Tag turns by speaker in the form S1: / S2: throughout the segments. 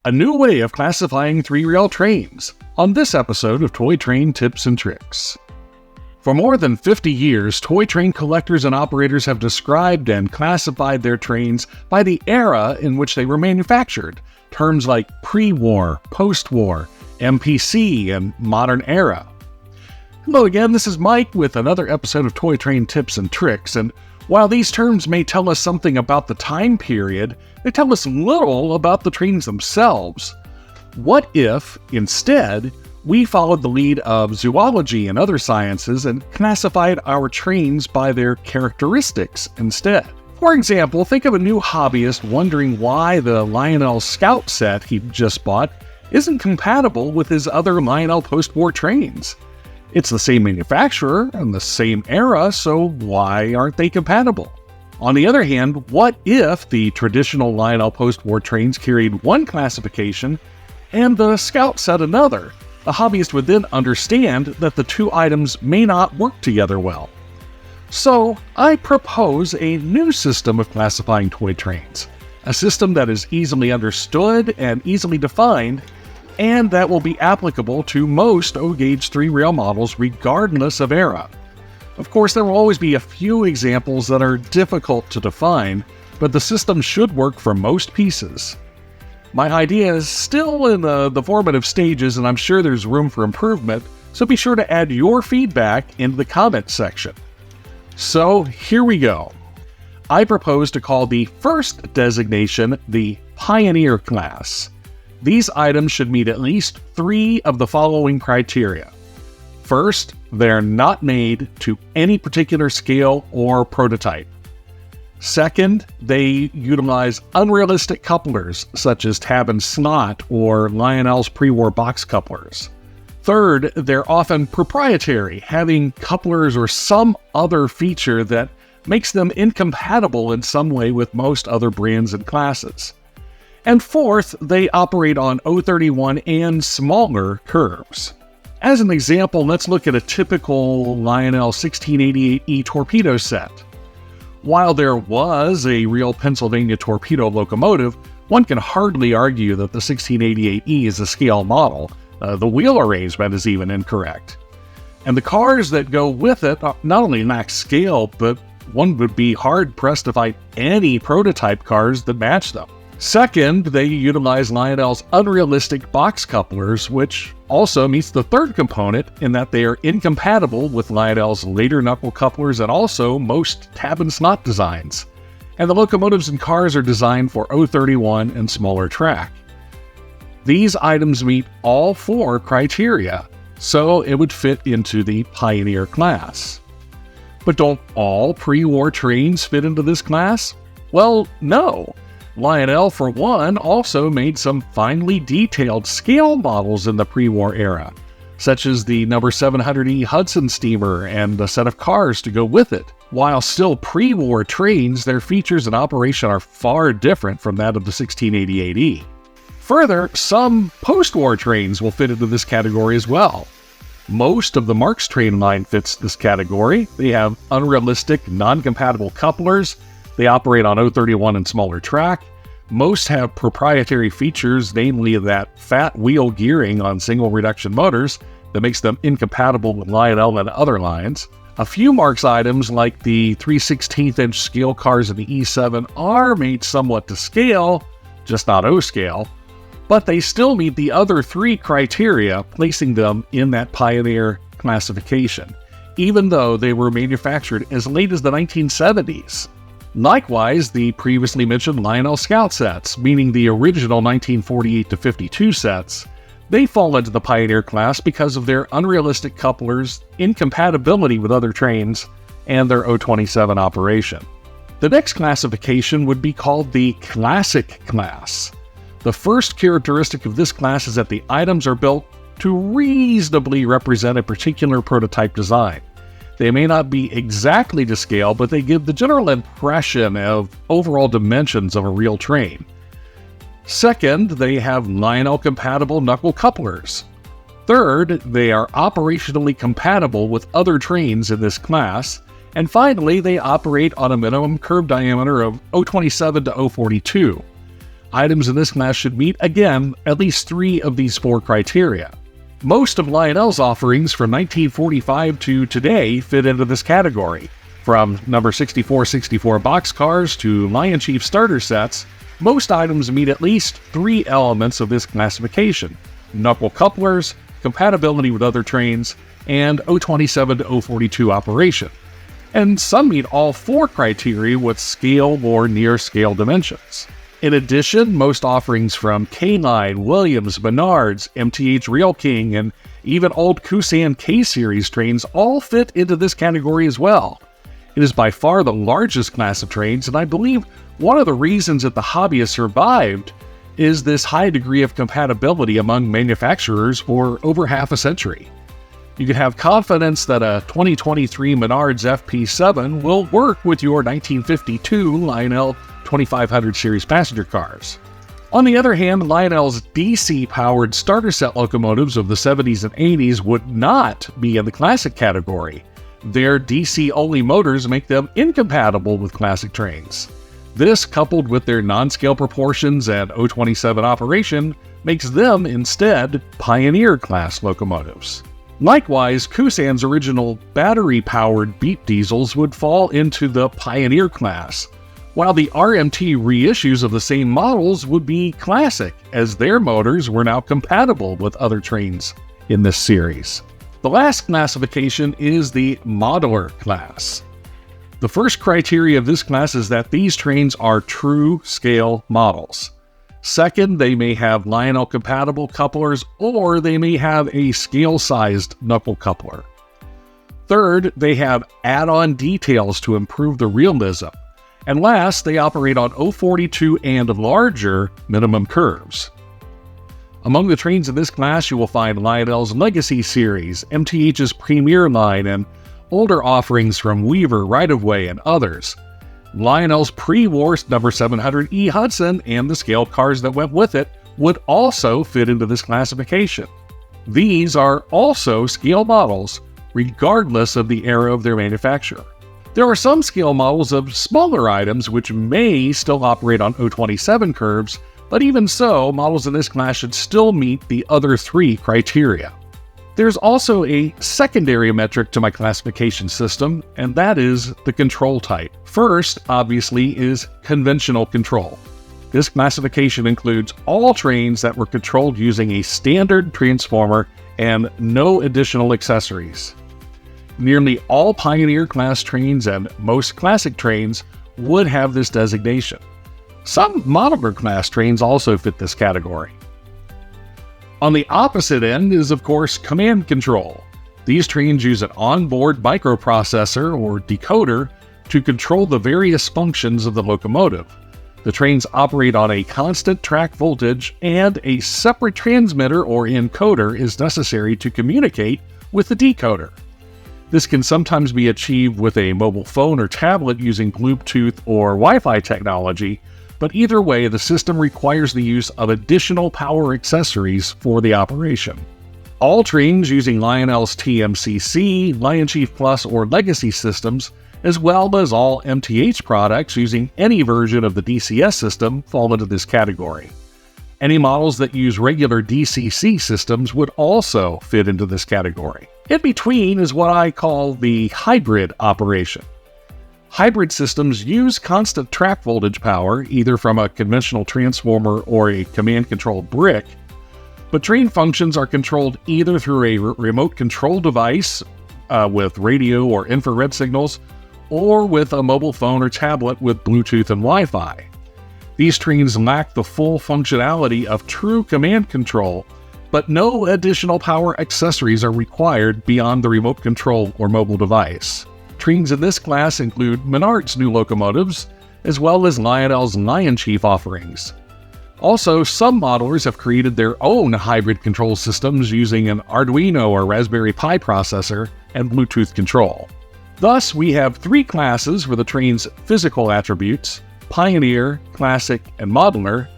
S1: a new way of classifying three-rail trains, on this episode of Toy Train Tips and Tricks. For more than 50 years, toy train collectors and operators have described and classified their trains by the era in which they were manufactured. Terms like Prewar, Postwar, MPC, and Modern Era. Hello again, this is Mike with another episode of Toy Train Tips and Tricks, and while these terms may tell us something about the time period, they tell us little about the trains themselves. What if, instead, we followed the lead of zoology and other sciences and classified our trains by their characteristics instead? For example, think of a new hobbyist wondering why the Lionel Scout set he just bought isn't compatible with his other Lionel post-war trains. It's the same manufacturer and the same era, so why aren't they compatible? On the other hand, what if the traditional Lionel post-war trains carried one classification and the Scout set another? The hobbyist would then understand that the two items may not work together well. So, I propose a new system of classifying toy trains. A system that is easily understood and easily defined, and that will be applicable to most O-gauge three-rail models regardless of era. Of course, there will always be a few examples that are difficult to define, but the system should work for most pieces. My idea is still in the formative stages, and I'm sure there's room for improvement, so be sure to add your feedback in the comments section. So, here we go. I propose to call the first designation the Pioneer class. These items should meet at least 3 of the following criteria. First, they're not made to any particular scale or prototype. Second, they utilize unrealistic couplers, such as Tab and Slot or Lionel's pre-war box couplers. Third, they're often proprietary, having couplers or some other feature that makes them incompatible in some way with most other brands and classes. And fourth, they operate on O31 and smaller curves. As an example, let's look at a typical Lionel 1688E torpedo set. While there was a real Pennsylvania torpedo locomotive, one can hardly argue that the 1688E is a scale model. The wheel arrangement is even incorrect. And the cars that go with it not only lack scale, but one would be hard-pressed to find any prototype cars that match them. Second, they utilize Lionel's unrealistic box couplers, which also meets the third component in that they are incompatible with Lionel's later knuckle couplers and also most Tab and Slot designs. And the locomotives and cars are designed for O31 and smaller track. These items meet all 4 criteria, so it would fit into the Pioneer class. But don't all pre-war trains fit into this class? Well, no. Lionel, for one, also made some finely detailed scale models in the pre-war era, such as the No. 700E Hudson steamer and a set of cars to go with it. While still pre-war trains, their features and operation are far different from that of the 1688E. Further, some post-war trains will fit into this category as well. Most of the Marx train line fits this category. They have unrealistic, non-compatible couplers. They operate on O31 and smaller track. Most have proprietary features, namely that fat wheel gearing on single reduction motors that makes them incompatible with Lionel and other lines. A few Marx items, like the 3/16" scale cars in the E7, are made somewhat to scale, just not O-scale, but they still meet the other 3 criteria, placing them in that Pioneer classification, even though they were manufactured as late as the 1970s. Likewise, the previously mentioned Lionel Scout sets, meaning the original 1948 to 52 sets, they fall into the Pioneer class because of their unrealistic couplers, incompatibility with other trains, and their O27 operation. The next classification would be called the Classic class. The first characteristic of this class is that the items are built to reasonably represent a particular prototype design. They may not be exactly to scale, but they give the general impression of overall dimensions of a real train. Second, they have Lionel-compatible knuckle couplers. Third, they are operationally compatible with other trains in this class. And finally, they operate on a minimum curve diameter of O27 to O42. Items in this class should meet, again, at least 3 of these 4 criteria. Most of Lionel's offerings from 1945 to today fit into this category. From number 6464 boxcars to Lion Chief starter sets, most items meet at least 3 elements of this classification: knuckle couplers, compatibility with other trains, and O27 to O42 operation. And some meet all 4 criteria with scale or near-scale dimensions. In addition, most offerings from K-Line, Williams, Menards, MTH Real King, and even old Kusan K-Series trains all fit into this category as well. It is by far the largest class of trains, and I believe one of the reasons that the hobby has survived is this high degree of compatibility among manufacturers for over half a century. You can have confidence that a 2023 Menards FP7 will work with your 1952 Lionel 2500 series passenger cars. On the other hand, Lionel's DC-powered starter set locomotives of the 70s and 80s would not be in the classic category. Their DC-only motors make them incompatible with classic trains. This, coupled with their non-scale proportions and O27 operation, makes them instead Pioneer-class locomotives. Likewise, Kusan's original battery-powered beep diesels would fall into the Pioneer class, while the RMT reissues of the same models would be classic, as their motors were now compatible with other trains in this series. The last classification is the modular class. The first criteria of this class is that these trains are true scale models. Second, they may have Lionel-compatible couplers, or they may have a scale-sized knuckle coupler. Third, they have add-on details to improve the realism. And last, they operate on O42 and larger minimum curves. Among the trains in this class, you will find Lionel's Legacy series, MTH's Premier line, and older offerings from Weaver, Right of Way, and others. Lionel's Prewar number 700E Hudson and the scale cars that went with it would also fit into this classification. These are also scale models, regardless of the era of their manufacture. There are some scale models of smaller items which may still operate on O27 curves, but even so, models in this class should still meet the other 3 criteria. There's also a secondary metric to my classification system, and that is the control type. First, obviously, is conventional control. This classification includes all trains that were controlled using a standard transformer and no additional accessories. Nearly all Pioneer-class trains and most classic trains would have this designation. Some modular-class trains also fit this category. On the opposite end is, of course, command control. These trains use an onboard microprocessor or decoder to control the various functions of the locomotive. The trains operate on a constant track voltage, and a separate transmitter or encoder is necessary to communicate with the decoder. This can sometimes be achieved with a mobile phone or tablet using Bluetooth or Wi-Fi technology, but either way, the system requires the use of additional power accessories for the operation. All trains using Lionel's TMCC, Lion Chief Plus, or Legacy systems, as well as all MTH products using any version of the DCS system, fall into this category. Any models that use regular DCC systems would also fit into this category. In between is what I call the hybrid operation. Hybrid systems use constant track voltage power, either from a conventional transformer or a command-controlled brick, but train functions are controlled either through a remote control device with radio or infrared signals, or with a mobile phone or tablet with Bluetooth and Wi-Fi. These trains lack the full functionality of true command control, but no additional power accessories are required beyond the remote control or mobile device. Trains in this class include Menards' new locomotives, as well as Lionel's Lion Chief offerings. Also, some modelers have created their own hybrid control systems using an Arduino or Raspberry Pi processor and Bluetooth control. Thus, we have 3 classes for the train's physical attributes: Pioneer, Classic, and Modular,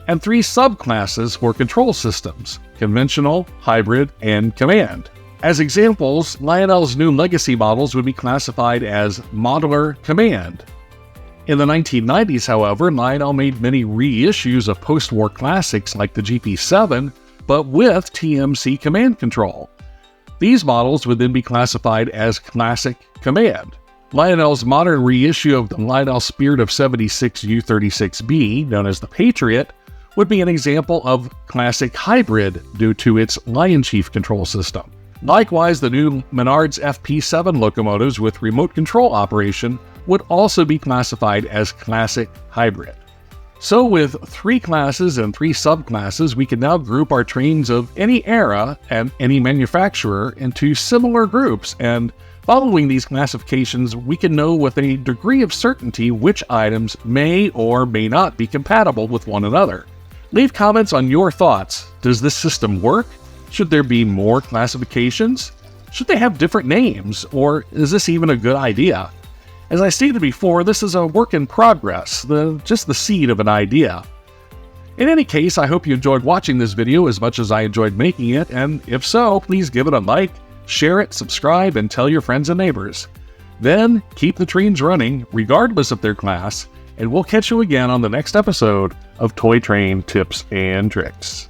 S1: and 3 subclasses for control systems: Conventional, Hybrid, and Command. As examples, Lionel's new Legacy models would be classified as Modular Command. In the 1990s, however, Lionel made many reissues of post-war classics like the GP7, but with TMC command control. These models would then be classified as Classic Command. Lionel's modern reissue of the Lionel Spirit of 76 U36B, known as the Patriot, would be an example of Classic Hybrid due to its Lion Chief control system. Likewise, the new Menards FP7 locomotives with remote control operation would also be classified as Classic Hybrid. So with 3 classes and 3 subclasses, we can now group our trains of any era and any manufacturer into similar groups, and following these classifications, we can know with a degree of certainty which items may or may not be compatible with one another. Leave comments on your thoughts. Does this system work? Should there be more classifications? Should they have different names? Or is this even a good idea? As I stated before, this is a work in progress, just the seed of an idea. In any case, I hope you enjoyed watching this video as much as I enjoyed making it, and if so, please give it a like, share it, subscribe, and tell your friends and neighbors. Then, keep the trains running, regardless of their class, and we'll catch you again on the next episode of Toy Train Tips and Tricks.